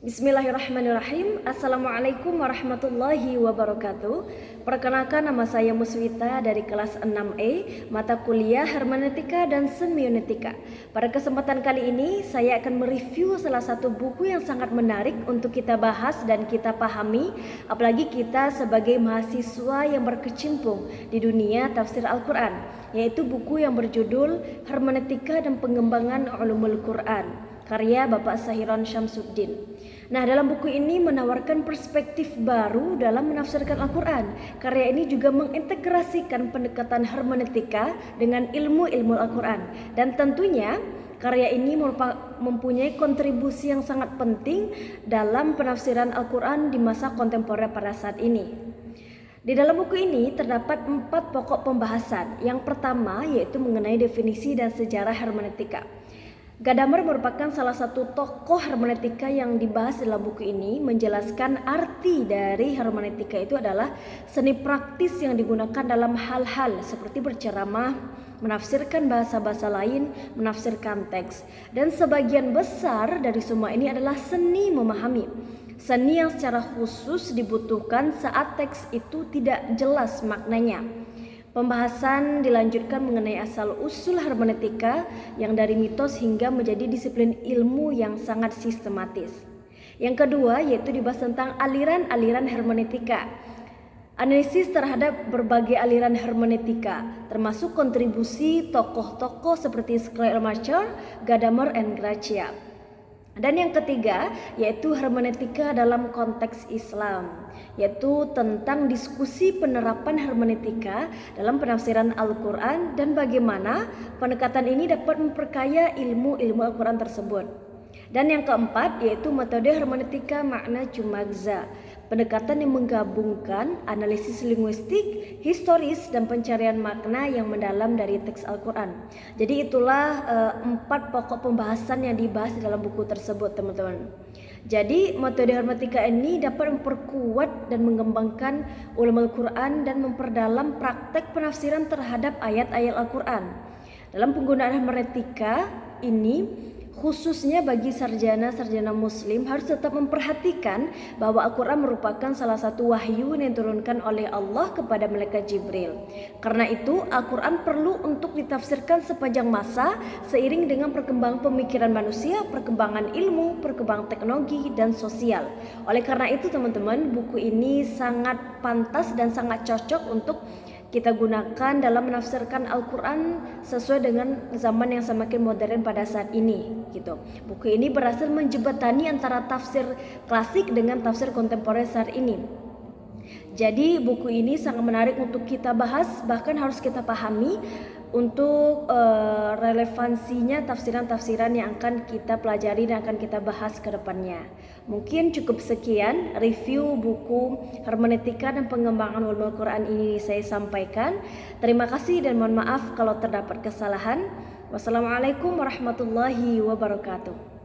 Bismillahirrahmanirrahim. Assalamualaikum warahmatullahi wabarakatuh. Perkenalkan, nama saya Muswita dari kelas 6E, mata kuliah Hermeneutika dan Semiotika. Pada kesempatan kali ini saya akan mereview salah satu buku yang sangat menarik untuk kita bahas dan kita pahami, apalagi kita sebagai mahasiswa yang berkecimpung di dunia tafsir Al-Quran, yaitu buku yang berjudul Hermeneutika dan Pengembangan Ulumul Quran, karya Bapak Sahiron Syamsuddin. Nah, dalam buku ini menawarkan perspektif baru dalam menafsirkan Al-Quran. Karya ini juga mengintegrasikan pendekatan hermeneutika dengan ilmu-ilmu Al-Quran. Dan tentunya karya ini mempunyai kontribusi yang sangat penting dalam penafsiran Al-Quran di masa kontemporer pada saat ini. Di dalam buku ini terdapat 4 pokok pembahasan. Yang pertama yaitu mengenai definisi dan sejarah hermeneutika. Gadamer merupakan salah satu tokoh hermeneutika yang dibahas dalam buku ini. Menjelaskan arti dari hermeneutika itu adalah seni praktis yang digunakan dalam hal-hal seperti berceramah, menafsirkan bahasa-bahasa lain, menafsirkan teks. Dan sebagian besar dari semua ini adalah seni memahami. Seni yang secara khusus dibutuhkan saat teks itu tidak jelas maknanya. Pembahasan dilanjutkan mengenai asal-usul hermeneutika yang dari mitos hingga menjadi disiplin ilmu yang sangat sistematis. Yang kedua yaitu dibahas tentang aliran-aliran hermeneutika. Analisis terhadap berbagai aliran hermeneutika, termasuk kontribusi tokoh-tokoh seperti Schleiermacher, Gadamer, dan Gracia. Dan yang ketiga yaitu hermeneutika dalam konteks Islam, yaitu tentang diskusi penerapan hermeneutika dalam penafsiran Al-Quran dan bagaimana pendekatan ini dapat memperkaya ilmu-ilmu Al-Quran tersebut. Dan yang keempat yaitu metode hermeneutika makna cumagza, pendekatan yang menggabungkan analisis linguistik, historis, dan pencarian makna yang mendalam dari teks Al-Quran. Jadi itulah 4 pokok pembahasan yang dibahas di dalam buku tersebut, teman-teman. Jadi metode hermeneutika ini dapat memperkuat dan mengembangkan ulumul Quran dan memperdalam praktek penafsiran terhadap ayat-ayat Al-Quran. Dalam penggunaan hermeneutika ini, khususnya bagi sarjana-sarjana muslim, harus tetap memperhatikan bahwa Al-Quran merupakan salah satu wahyu yang diturunkan oleh Allah kepada malaikat Jibril. Karena itu Al-Quran perlu untuk ditafsirkan sepanjang masa seiring dengan perkembangan pemikiran manusia, perkembangan ilmu, perkembangan teknologi, dan sosial. Oleh karena itu teman-teman, buku ini sangat pantas dan sangat cocok untuk kita gunakan dalam menafsirkan Al-Quran sesuai dengan zaman yang semakin modern pada saat ini gitu. Buku ini berhasil menjembatani antara tafsir klasik dengan tafsir kontemporer saat ini. Jadi buku ini sangat menarik untuk kita bahas, bahkan harus kita pahami untuk relevansinya tafsiran-tafsiran yang akan kita pelajari dan akan kita bahas ke depannya. Mungkin cukup sekian review buku Hermeneutika dan Pengembangan Ulumul Quran ini saya sampaikan. Terima kasih dan mohon maaf kalau terdapat kesalahan. Wassalamualaikum warahmatullahi wabarakatuh.